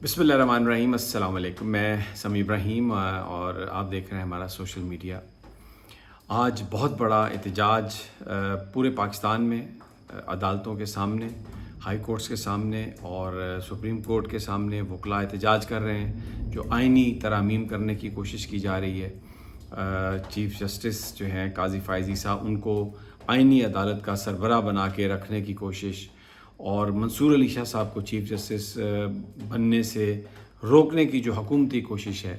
बिस्मिल्लाहिर्रहमानिर्रहीम। अस्सलाम वालेकुम। मैं समी इब्राहीम और आप देख रहे हैं हमारा सोशल मीडिया। आज बहुत बड़ा एहतजाज पूरे पाकिस्तान में अदालतों के सामने, हाई कोर्ट्स के सामने और सुप्रीम कोर्ट के सामने वकला एहतजाज कर रहे हैं जो आइनी तरामीम करने की कोशिश की जा रही है। चीफ़ जस्टिस जो हैं काजी फ़ाइज़ ईसा, उनको आइनी अदालत का सरबराह बना के रखने की कोशिश और मंसूर अली शाह साहब को चीफ़ जस्टिस बनने से रोकने की जो हुकूमती कोशिश है,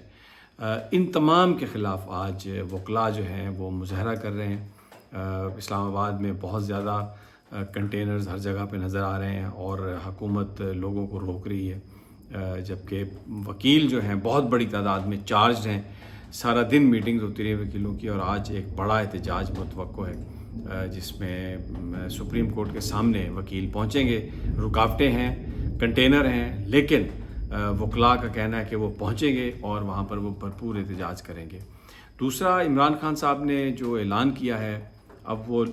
इन तमाम के ख़िलाफ़ आज वकला जो हैं वो मुज़ाहरा कर रहे हैं। इस्लामाबाद में बहुत ज़्यादा कंटेनर्स हर जगह पे नज़र आ रहे हैं और हुकूमत लोगों को रोक रही है, जबकि वकील जो हैं बहुत बड़ी तादाद में चार्ज हैं। सारा दिन मीटिंग्स होती रही वकीलों की और आज एक बड़ा एहतजाज मुतवक्को है जिसमें सुप्रीम कोर्ट के सामने वकील पहुंचेंगे। रुकावटें हैं, कंटेनर हैं, लेकिन वकला का कहना है कि वो पहुंचेंगे और वहां पर वो भरपूर एहतजाज करेंगे। दूसरा, इमरान खान साहब ने जो ऐलान किया है, अब वो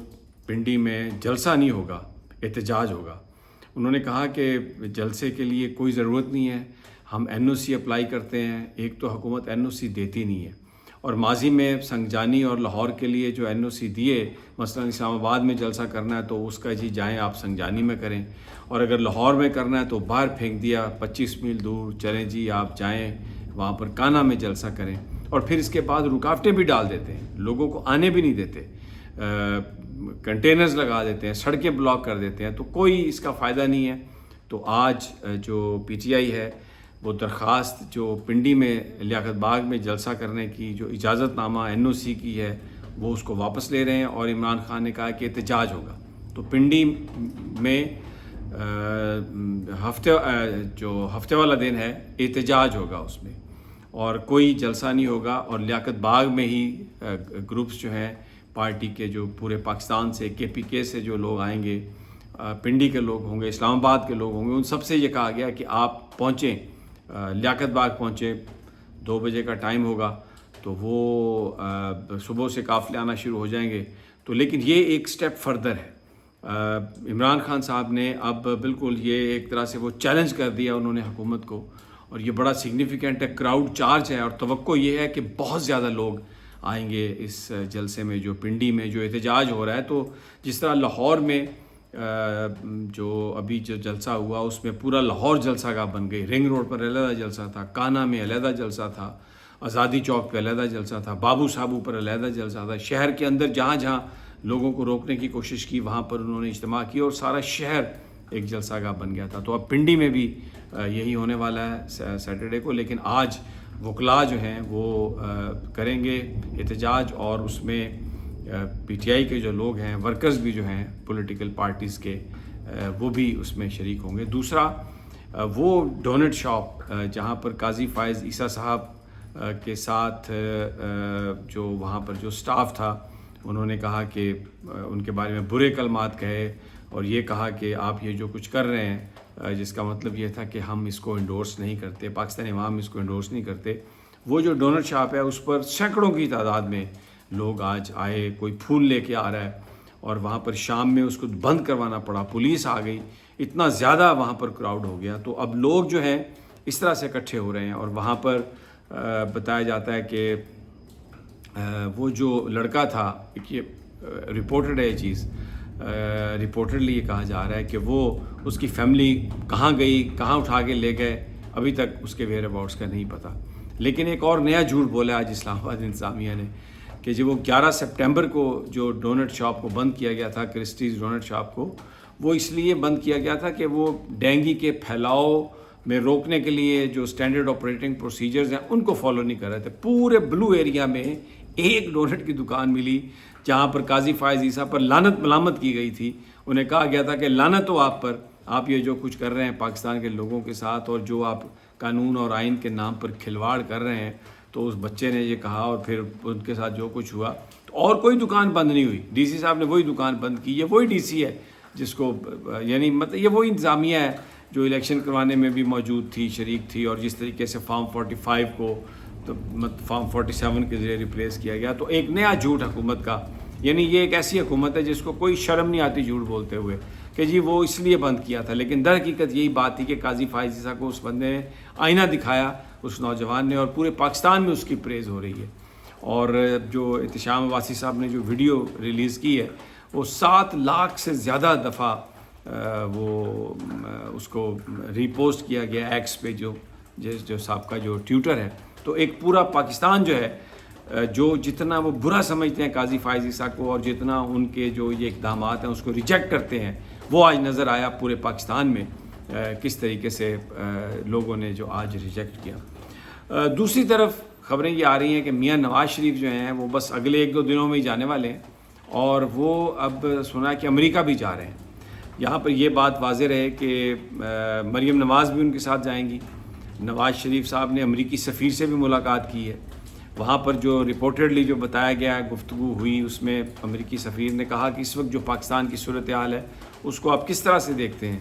पिंडी में जलसा नहीं होगा, एहतजाज होगा। उन्होंने कहा कि जलसे के लिए कोई ज़रूरत नहीं है, हम NOC अप्लाई करते हैं। एक तो हुकूमत NOC देती नहीं है और माजी में संगजानी और लाहौर के लिए जो NOC दिए, मसलन इस्लामाबाद में जलसा करना है तो उसका जी जाएं आप संगजानी में करें, और अगर लाहौर में करना है तो बाहर फेंक दिया 25 मील दूर, चलें जी आप जाएं वहाँ पर काना में जलसा करें। और फिर इसके बाद रुकावटें भी डाल देते हैं, लोगों को आने भी नहीं देते, कंटेनर्स लगा देते हैं, सड़कें ब्लॉक कर देते हैं, तो कोई इसका फ़ायदा नहीं है। तो आज जो PTI है वो दरख्वास्त जो पिंडी में लियाकत बाग में जलसा करने की जो इजाज़तनामा NOC की है वो उसको वापस ले रहे हैं और इमरान खान ने कहा कि एहतजाज होगा। तो पिंडी में हफ्ते वाला दिन है, एहतजाज होगा उसमें, और कोई जलसा नहीं होगा। और लियाकत बाग में ही ग्रुप्स जो हैं पार्टी के, जो पूरे पाकिस्तान से KPK से जो लोग आएंगे, पिंडी के लोग होंगे, इस्लामाबाद के लोग होंगे, उन सबसे ये कहा गया कि आप पहुँचें, लियाकत बाग पहुँचें। 2 बजे का टाइम होगा तो वो सुबह से काफ़िले आना शुरू हो जाएंगे। तो लेकिन ये एक स्टेप फर्दर है। इमरान खान साहब ने अब बिल्कुल ये एक तरह से वो चैलेंज कर दिया उन्होंने हुकूमत को, और ये बड़ा सिग्निफिकेंट है, क्राउड चार्ज है और तवक्को ये है कि बहुत ज़्यादा लोग आएंगे इस जलसे में, जो पिंडी में जो एहतजाज हो रहा है। तो जिस तरह लाहौर में जो अभी जो जलसा हुआ उसमें पूरा लाहौर जलसा गाह बन गई। रिंग रोड पर अलहदा जलसा था, काना में अलहदा जलसा था, आज़ादी चौक पे अलहदा जलसा था, बाबू साहबू पर अलहदा जलसा था। शहर के अंदर जहाँ जहाँ लोगों को रोकने की कोशिश की वहाँ पर उन्होंने इज्तिमा किया और सारा शहर एक जलसा गाह बन गया था। तो अब पिंडी में भी यही होने वाला है सैटरडे को, लेकिन आज वकला जो हैं वो करेंगे एहतजाज, और उसमें PTI के जो लोग हैं, वर्कर्स भी जो हैं पॉलिटिकल पार्टीज़ के, वो भी उसमें शरीक होंगे। दूसरा, वो डोनट शॉप जहाँ पर काजी फ़ाइज़ ईसा साहब के साथ जो वहाँ पर जो स्टाफ था, उन्होंने कहा कि उनके बारे में बुरे कलमात कहे और ये कहा कि आप ये जो कुछ कर रहे हैं, जिसका मतलब ये था कि हम इसको इंडोर्स नहीं करते, पाकिस्तानी अवाम इसको इंडोर्स नहीं करते। वो जो डोनट शॉप है उस पर सैकड़ों की तादाद में लोग आज आए, कोई फूल लेके आ रहा है, और वहाँ पर शाम में उसको बंद करवाना पड़ा, पुलिस आ गई, इतना ज़्यादा वहाँ पर क्राउड हो गया। तो अब लोग जो हैं इस तरह से इकट्ठे हो रहे हैं, और वहाँ पर बताया जाता है कि वो जो लड़का था, ये रिपोर्टेड है ये चीज़, रिपोर्टेडली ये कहा जा रहा है कि वो उसकी फैमिली कहाँ गई, कहाँ उठा के ले गए, अभी तक उसके वेयर अबाउट्स का नहीं पता। लेकिन एक और नया झूठ बोला आज इस्लामाबाद इंतज़ामिया ने कि जो वो 11 सितंबर को जो डोनट शॉप को बंद किया गया था, क्रिस्टीज़ डोनट शॉप को, वो इसलिए बंद किया गया था कि वो डेंगू के फैलाव में रोकने के लिए जो स्टैंडर्ड ऑपरेटिंग प्रोसीजर्स हैं उनको फॉलो नहीं कर रहे थे। पूरे ब्लू एरिया में एक डोनट की दुकान मिली जहाँ पर काजी फ़ाइज़ ईसा पर लानत मलामत की गई थी। उन्हें कहा गया था कि लानत हो आप पर, आप ये जो कुछ कर रहे हैं पाकिस्तान के लोगों के साथ, और जो आप कानून और आइन के नाम पर खिलवाड़ कर रहे हैं। तो उस बच्चे ने ये कहा और फिर उनके साथ जो कुछ हुआ, तो और कोई दुकान बंद नहीं हुई। DC साहब ने वही दुकान बंद की। ये वही DC है जिसको, यानी मतलब ये वही इंतज़ामिया है जो इलेक्शन करवाने में भी मौजूद थी, शरीक थी, और जिस तरीके से फॉर्म 45 को तो फॉर्म 47 के ज़रिए रिप्लेस किया गया। तो एक नया झूठ हुकूमत का, यानी ये एक ऐसी हुकूमत है जिसको कोई शर्म नहीं आती झूठ बोलते हुए کہ جی وہ اس لیے بند کیا تھا، لیکن در حقیقت یہی بات تھی کہ قاضی فائز عیسیٰ کو اس بندے نے آئینہ دکھایا، اس نوجوان نے، اور پورے پاکستان میں اس کی پریز ہو رہی ہے۔ اور جو احتشام عباسی صاحب نے جو ویڈیو ریلیز کی ہے وہ 7 لاکھ سے زیادہ دفعہ وہ اس کو ری پوسٹ کیا گیا ایکس پہ، جو سابقہ جو ٹویٹر ہے۔ تو ایک پورا پاکستان جو ہے جو جتنا وہ برا سمجھتے ہیں قاضی فائز عیسیٰ کو، اور جتنا ان کے جو یہ اقدامات ہیں اس کو ریجیکٹ کرتے ہیں، وہ آج نظر آیا پورے پاکستان میں کس طریقے سے لوگوں نے جو آج ریجیکٹ کیا۔ دوسری طرف خبریں یہ آ رہی ہیں کہ میاں نواز شریف جو ہیں وہ بس اگلے 1-2 دنوں میں ہی جانے والے ہیں، اور وہ اب سنا کہ امریکہ بھی جا رہے ہیں۔ یہاں پر یہ بات واضح رہے کہ مریم نواز بھی ان کے ساتھ جائیں گی۔ نواز شریف صاحب نے امریکی سفیر سے بھی ملاقات کی ہے، وہاں پر جو رپورٹڈلی جو بتایا گیا گفتگو ہوئی، اس میں امریکی سفیر نے کہا کہ اس وقت جو پاکستان کی صورتحال ہے اس کو آپ کس طرح سے دیکھتے ہیں۔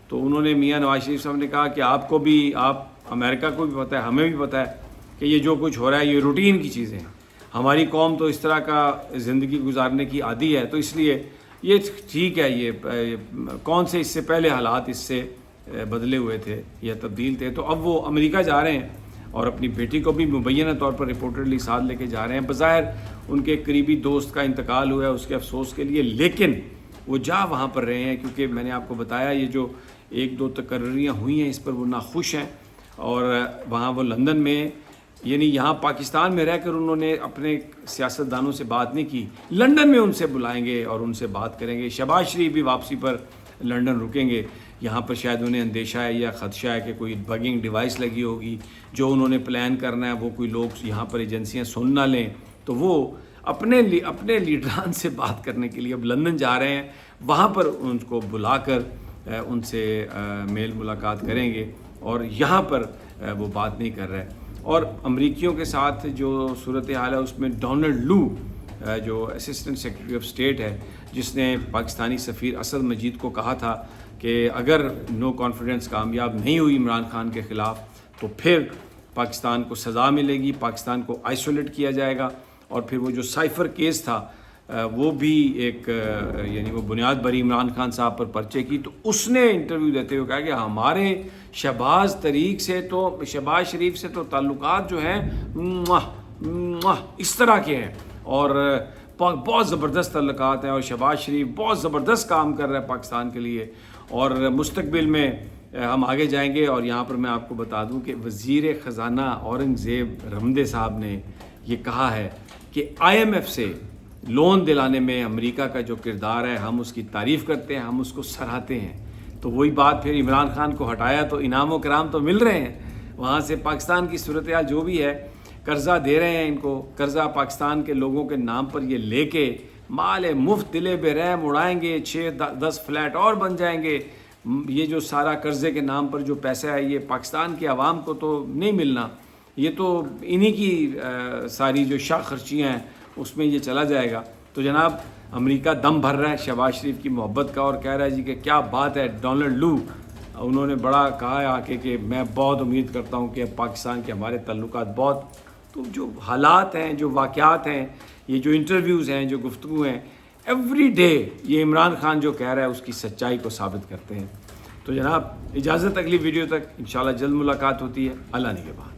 تو انہوں نے میاں نواز شریف صاحب نے کہا کہ آپ کو بھی، آپ امریکہ کو بھی پتہ ہے، ہمیں بھی پتہ ہے کہ یہ جو کچھ ہو رہا ہے یہ روٹین کی چیزیں ہیں، ہماری قوم تو اس طرح کا زندگی گزارنے کی عادی ہے، تو اس لیے یہ ٹھیک ہے، یہ کون سے اس سے پہلے حالات اس سے بدلے ہوئے تھے یا تبدیل تھے۔ تو اب وہ امریکہ جا رہے ہیں اور اپنی بیٹی کو بھی مبینہ طور پر رپورٹڈلی ساتھ لے کے جا رہے ہیں۔ بظاہر ان کے قریبی دوست کا انتقال ہوا ہے اس کے افسوس کے لیے، لیکن وہ جا وہاں پر رہے ہیں کیونکہ میں نے آپ کو بتایا یہ جو 1-2 تقرریاں ہوئی ہیں اس پر وہ ناخوش ہیں، اور وہاں وہ لندن میں، یعنی یہاں پاکستان میں رہ کر انہوں نے اپنے سیاستدانوں سے بات نہیں کی، لندن میں ان سے بلائیں گے اور ان سے بات کریں گے۔ شہباز شریف بھی واپسی پر لندن رکیں گے، یہاں پر شاید انہیں اندیشہ ہے یا خدشہ ہے کہ کوئی بگنگ ڈیوائس لگی ہوگی، جو انہوں نے پلان کرنا ہے وہ کوئی لوگ یہاں پر ایجنسیاں سن نہ لیں، تو وہ اپنے لیڈران سے بات کرنے کے لیے اب لندن جا رہے ہیں، وہاں پر ان کو بلا کر ان سے میل ملاقات کریں گے، اور یہاں پر وہ بات نہیں کر رہے۔ اور امریکیوں کے ساتھ جو صورتحال ہے اس میں ڈونلڈ لو جو اسسٹنٹ سیکرٹری آف اسٹیٹ ہے، جس نے پاکستانی سفیر اسد مجید کو کہا تھا کہ اگر نو کانفیڈنس کامیاب نہیں ہوئی عمران خان کے خلاف تو پھر پاکستان کو سزا ملے گی، پاکستان کو آئسولیٹ کیا جائے گا، اور پھر وہ جو سائفر کیس تھا وہ بھی ایک یعنی وہ بنیاد بری عمران خان صاحب پر پرچے کی، تو اس نے انٹرویو دیتے ہوئے کہا کہ ہمارے شہباز شریف سے تو تعلقات جو ہیں اس طرح کے ہیں، اور بہت زبردست تعلقات ہیں، اور شہباز شریف بہت زبردست کام کر رہا ہے پاکستان کے لیے، اور مستقبل میں ہم آگے جائیں گے۔ اور یہاں پر میں آپ کو بتا دوں کہ وزیر خزانہ اورنگزیب رمدے صاحب نے یہ کہا ہے کہ IMF سے لون دلانے میں امریکہ کا جو کردار ہے ہم اس کی تعریف کرتے ہیں، ہم اس کو سراہتے ہیں۔ تو وہی بات پھر عمران خان کو ہٹایا تو انعام و کرام تو مل رہے ہیں، وہاں سے پاکستان کی صورتحال جو بھی ہے، قرضہ دے رہے ہیں ان کو، قرضہ پاکستان کے لوگوں کے نام پر یہ لے کے مال مفت دلے بے رحم اڑائیں گے، 6-10 فلیٹ اور بن جائیں گے۔ یہ جو سارا قرضے کے نام پر جو پیسہ ہے یہ پاکستان کے عوام کو تو نہیں ملنا، یہ تو انہی کی ساری جو شاہ خرچیاں ہیں اس میں یہ چلا جائے گا۔ تو جناب امریکہ دم بھر رہا ہے شہباز شریف کی محبت کا، اور کہہ رہا ہے جی کہ کیا بات ہے۔ ڈونلڈ لو انہوں نے بڑا کہا ہے آ کے کہ میں بہت امید کرتا ہوں کہ پاکستان کے ہمارے تعلقات بہت، تو جو حالات ہیں، جو واقعات ہیں، یہ جو انٹرویوز ہیں، جو گفتگو ہیں، ایوری ڈے یہ عمران خان جو کہہ رہا ہے اس کی سچائی کو ثابت کرتے ہیں۔ تو جناب اجازت اگلی ویڈیو تک، انشاءاللہ جلد ملاقات ہوتی ہے، اللہ نگہبان۔